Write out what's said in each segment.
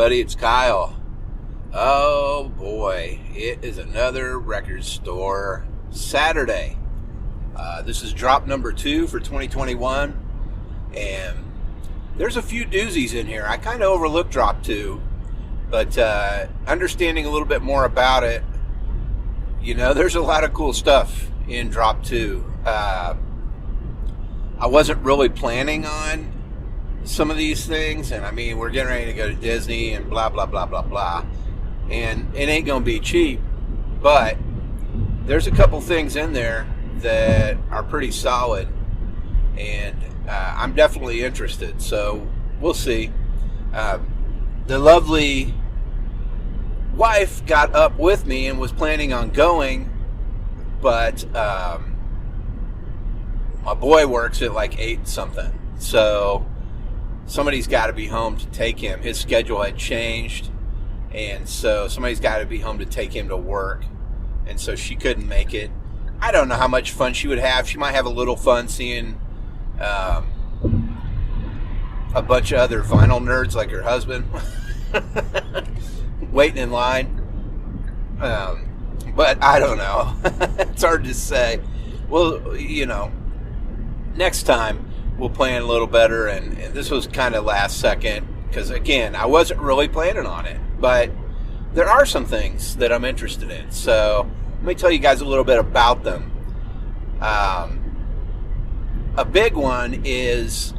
everybody, it's Kyle. Oh boy, it is another record store Saturday. This is drop number 2 for 2021, and there's a few doozies in here. I kind of overlooked drop 2, but understanding a little bit more about it, there's a lot of cool stuff in drop 2. I wasn't really planning on some of these things, and I mean, we're getting ready to go to Disney and blah blah blah blah blah, and it ain't gonna be cheap, but there's a couple things in there that are pretty solid, and I'm definitely interested, so we'll see. The lovely wife got up with me and was planning on going, but my boy works at like 8 something, so somebody's got to be home to take him. His schedule had changed, and so somebody's got to be home to take him to work, and so she couldn't make it. I don't know how much fun she would have. She might have a little fun seeing a bunch of other vinyl nerds like her husband waiting in line, but I don't know. It's hard to say. Well, next time we'll plan a little better, and this was kind of last second because, again, I wasn't really planning on it, but there are some things that I'm interested in, so let me tell you guys a little bit about them. A big one is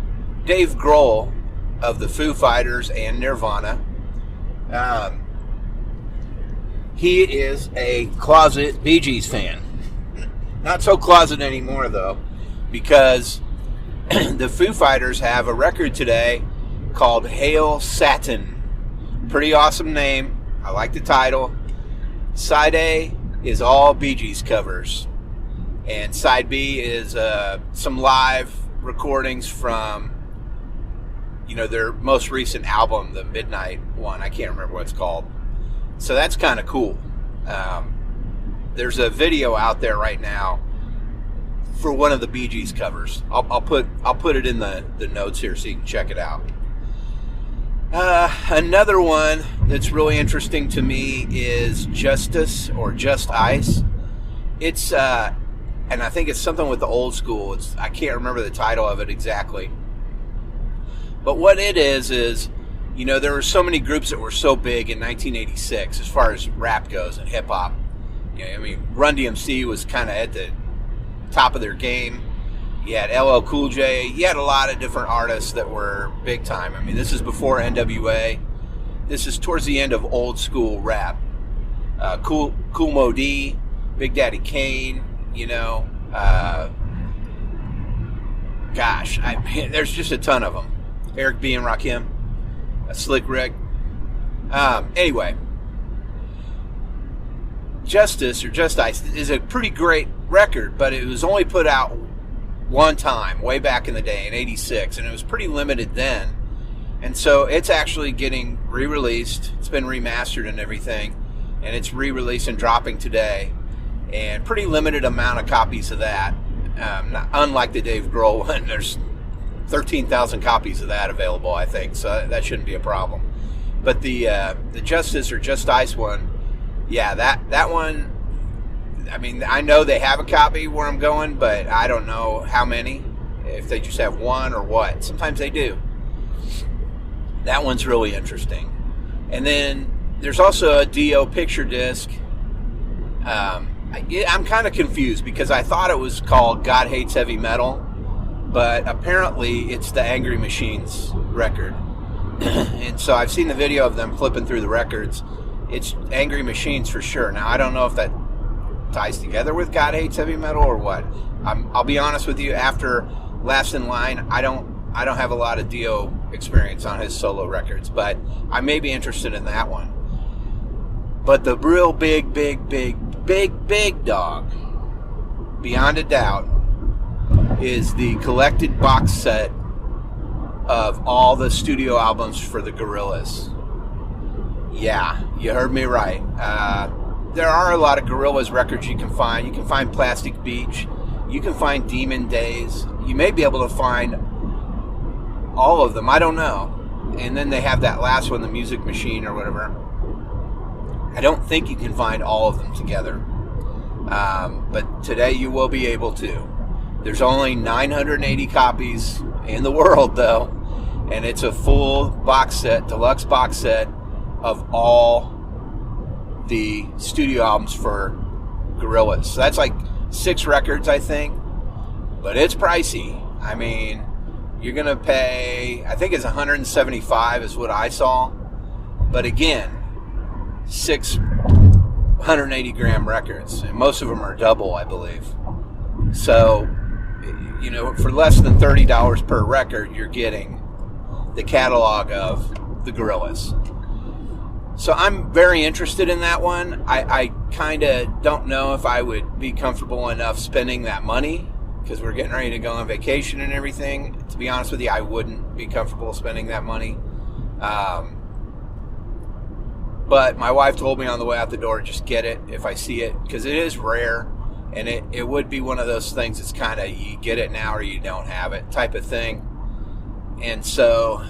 Dave Grohl of the Foo Fighters and Nirvana. He is a closet Bee Gees fan. Not so closet anymore, though, because the Foo Fighters have a record today called Hail Satin. Pretty awesome name. I like the title. Side A is all Bee Gees covers, and Side B is some live recordings from their most recent album, the Midnight one. I can't remember what it's called. So that's kind of cool. There's a video out there right now for one of the Bee Gees covers. I'll put it in the notes here so you can check it out. Another one that's really interesting to me is Justice or Just Ice. It's and I think it's something with the old school. I can't remember the title of it exactly. But what it is there were so many groups that were so big in 1986 as far as rap goes and hip hop. Run DMC was kind of at the top of their game. You had LL Cool J. You had a lot of different artists that were big time. This is before NWA. This is towards the end of old school rap. Cool Mo D, Big Daddy Kane, there's just a ton of them. Eric B. and Rakim, Slick Rick. Anyway, Justice or Just Ice is a pretty great record, but it was only put out one time way back in the day in '86, and it was pretty limited then. And so it's actually getting re-released. It's been remastered and everything, and it's re-released and dropping today. And pretty limited amount of copies of that. Unlike the Dave Grohl one, there's 13,000 copies of that available, I think, so that shouldn't be a problem. But the Justice or Just Ice one, yeah, that one, I know they have a copy where I'm going, but I don't know how many, if they just have one or what. Sometimes they do. That one's really interesting. And then there's also a Dio picture disc. I'm kind of confused because I thought it was called God Hates Heavy Metal, but apparently it's the Angry Machines record. And so I've seen the video of them flipping through the records. It's Angry Machines for sure. Now, I don't know if that ties together with God Hates Heavy Metal or what. I'll be honest with you, after Last in Line, I don't have a lot of Dio experience on his solo records, but I may be interested in that one. But the real big dog, beyond a doubt, is the collected box set of all the studio albums for the Gorillaz. Yeah, you heard me right. There are a lot of Gorillaz records you can find. You can find Plastic Beach. You can find Demon Days. You may be able to find all of them. I don't know. and then they have that last one, the Music Machine or whatever. I don't think you can find all of them together. But today you will be able to. There's only 980 copies in the world, though. And it's a full box set, deluxe box set of all the studio albums for Gorillaz. So that's like 6 records, I think. But it's pricey. I mean, you're going to pay, I think it's $175 is what I saw. But again, 6 180 gram records, and most of them are double, I believe. So, you know, for less than $30 per record, you're getting the catalog of the Gorillaz. So I'm very interested in that one. I kind of don't know if I would be comfortable enough spending that money, because we're getting ready to go on vacation and everything. To be honest with you, I wouldn't be comfortable spending that money. But my wife told me on the way out the door, just get it if I see it, because it is rare, and it would be one of those things that's kind of, you get it now or you don't have it type of thing. And so,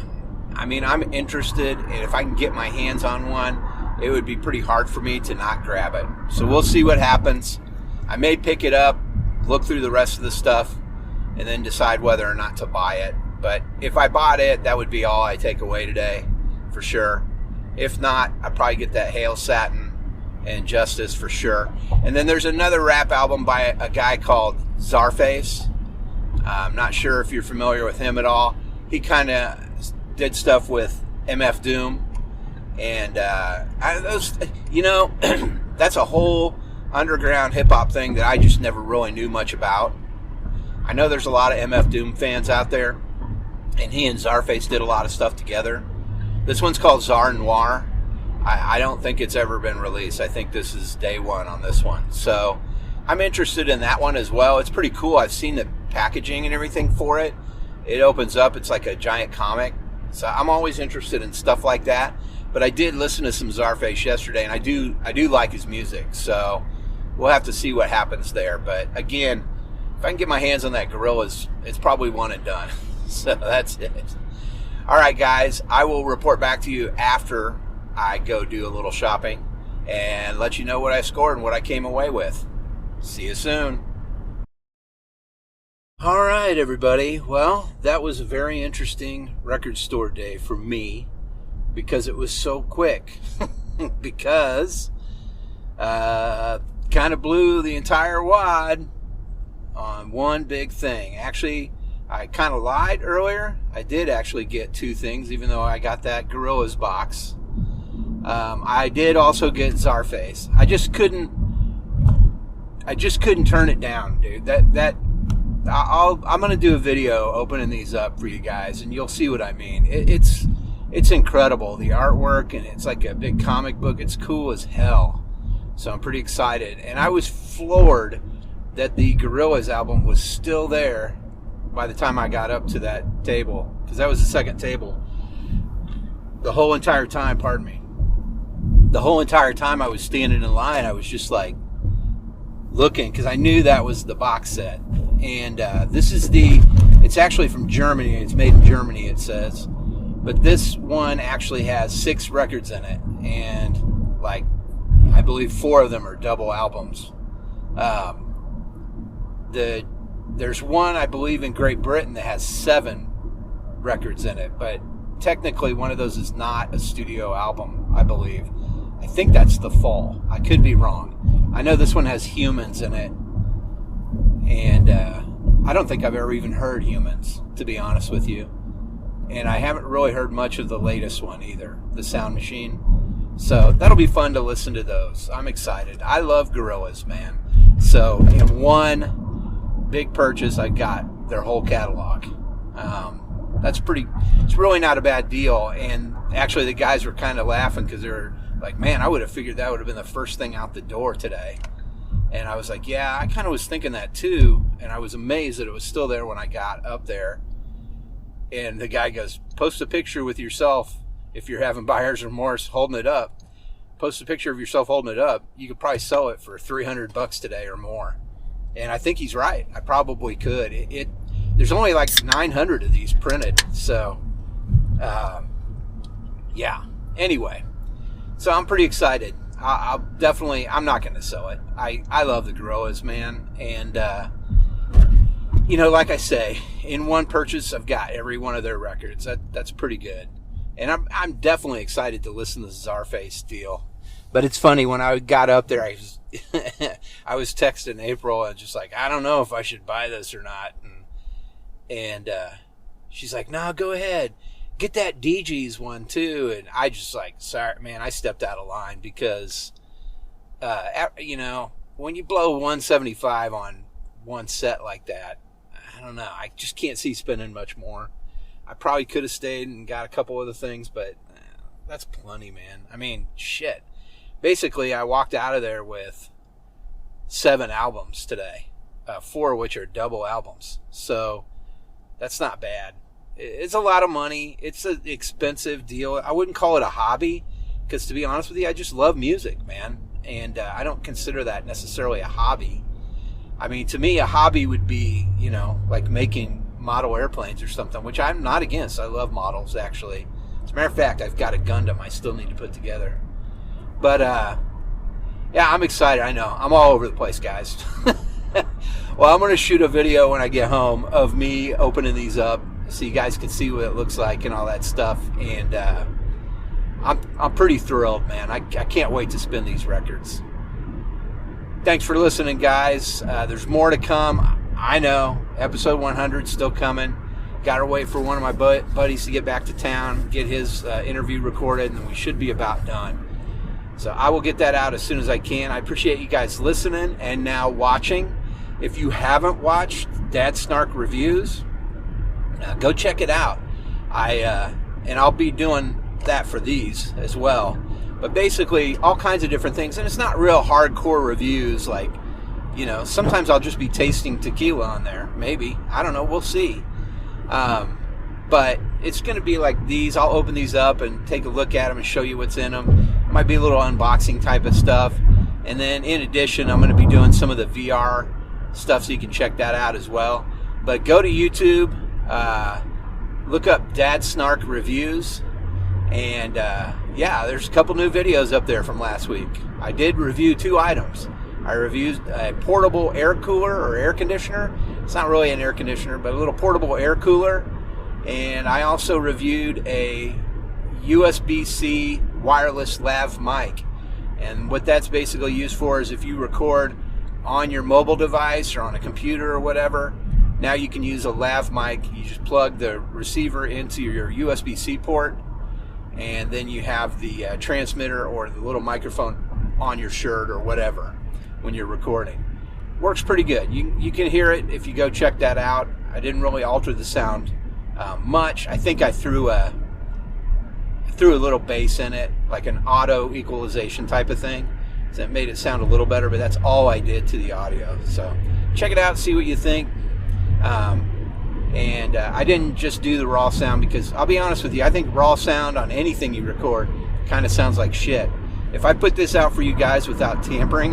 I mean, I'm interested, and if I can get my hands on one, it would be pretty hard for me to not grab it. So we'll see what happens. I may pick it up, look through the rest of the stuff, and then decide whether or not to buy it. But if I bought it, that would be all I take away today, for sure. If not, I'd probably get that Hail Satin and Justice for sure. And then there's another rap album by a guy called Czarface. I'm not sure if you're familiar with him at all. He kind of did stuff with MF Doom. And that's a whole underground hip-hop thing that I just never really knew much about. I know there's a lot of MF Doom fans out there, and he and Czarface did a lot of stuff together. This one's called Czar Noir. I don't think it's ever been released. I think this is day one on this one. So I'm interested in that one as well. It's pretty cool. I've seen the packaging and everything for it. It opens up. It's like a giant comic. So I'm always interested in stuff like that. But I did listen to some Czarface yesterday, and I do like his music. So we'll have to see what happens there. But again, if I can get my hands on that Gorillaz, it's probably one and done. So that's it. All right, guys, I will report back to you after I go do a little shopping and let you know what I scored and what I came away with. See you soon. All right, everybody. Well, that was a very interesting record store day for me because it was so quick. Because kind of blew the entire wad on one big thing. Actually, I kind of lied earlier. I did actually get 2 things, even though I got that Gorillaz box. I did also get Czarface. I just couldn't turn it down, dude. I'm gonna do a video opening these up for you guys, and you'll see what I mean. It's incredible, the artwork, and it's like a big comic book. It's cool as hell. So I'm pretty excited, and I was floored that the Gorillaz album was still there by the time I got up to that table, because that was the second table. The whole entire time, the whole entire time I was standing in line, I was just like looking, because I knew that was the box set. And this is it's actually from Germany. It's made in Germany, it says. But this one actually has 6 records in it, and like I believe 4 of them are double albums. There's one, I believe, in Great Britain that has 7 records in it, but technically one of those is not a studio album, I believe. I think that's The Fall. I could be wrong. I know this one has Humans in it, and I don't think I've ever even heard Humans, to be honest with you. And I haven't really heard much of the latest one either, The Sound Machine. So that'll be fun to listen to those. I'm excited. I love Gorillaz, man. So in one big purchase, I got their whole catalog. It's really not a bad deal. And actually the guys were kind of laughing because they were like, man, I would have figured that would have been the first thing out the door today. And I was like, yeah, I kind of was thinking that too. And I was amazed that it was still there when I got up there. And the guy goes, post a picture with yourself if you're having buyer's remorse holding it up. Post a picture of yourself holding it up. You could probably sell it for $300 today or more. And I think he's right. I probably could. There's only like 900 of these printed. So yeah. Anyway, so I'm pretty excited. I'm not going to sell it. I love the Gorillaz, man. And, like I say, in one purchase, I've got every one of their records. That's pretty good. And I'm definitely excited to listen to the Czarface deal. But it's funny, when I got up there, I was texting April and just like, I don't know if I should buy this or not. And she's like, no, go ahead. Get that DG's one too. And I just like, sorry, man, I stepped out of line because, when you blow 175 on one set like that, I don't know. I just can't see spending much more. I probably could have stayed and got a couple other things, but that's plenty, man. I mean, shit. Basically, I walked out of there with 7 albums today, 4 of which are double albums. So that's not bad. It's a lot of money. It's an expensive deal. I wouldn't call it a hobby because, to be honest with you, I just love music, man. And I don't consider that necessarily a hobby. I mean, to me, a hobby would be, like making model airplanes or something, which I'm not against. I love models, actually. As a matter of fact, I've got a Gundam I still need to put together. But, yeah, I'm excited. I know. I'm all over the place, guys. Well, I'm going to shoot a video when I get home of me opening these up so you guys can see what it looks like and all that stuff. And I'm pretty thrilled, man. I can't wait to spin these records. Thanks for listening, guys. There's more to come. I know. Episode 100 still coming. Got to wait for one of my buddies to get back to town, get his interview recorded, and we should be about done. So I will get that out as soon as I can. I appreciate you guys listening and now watching. If you haven't watched Dad Snark Reviews, go check it out. And I'll be doing that for these as well. But basically, all kinds of different things. And it's not real hardcore reviews like, sometimes I'll just be tasting tequila on there. Maybe. I don't know. We'll see. But it's going to be like these. I'll open these up and take a look at them and show you what's in them. Might be a little unboxing type of stuff. And then in addition, I'm going to be doing some of the VR stuff so you can check that out as well. But go to YouTube, look up Dad Snark Reviews. And there's a couple new videos up there from last week. I did review 2 items. I reviewed a portable air cooler or air conditioner. It's not really an air conditioner, but a little portable air cooler. And I also reviewed a USB-C wireless lav mic. And what that's basically used for is if you record on your mobile device or on a computer or whatever, now you can use a lav mic. You just plug the receiver into your USB-C port, and then you have the transmitter or the little microphone on your shirt or whatever when you're recording. Works pretty good. You can hear it if you go check that out. I didn't really alter the sound much. I think I threw a little bass in it, like an auto equalization type of thing. So it made it sound a little better, but that's all I did to the audio. So check it out, see what you think. I didn't just do the raw sound because, I'll be honest with you, I think raw sound on anything you record kind of sounds like shit. If I put this out for you guys without tampering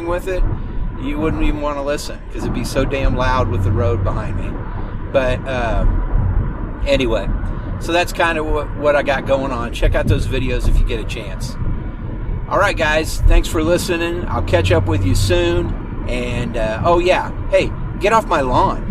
with it, you wouldn't even want to listen because it'd be so damn loud with the road behind me. But anyway, so that's kind of what I got going on. Check out those videos if you get a chance. All right, guys, thanks for listening. I'll catch up with you soon. And, hey, get off my lawn.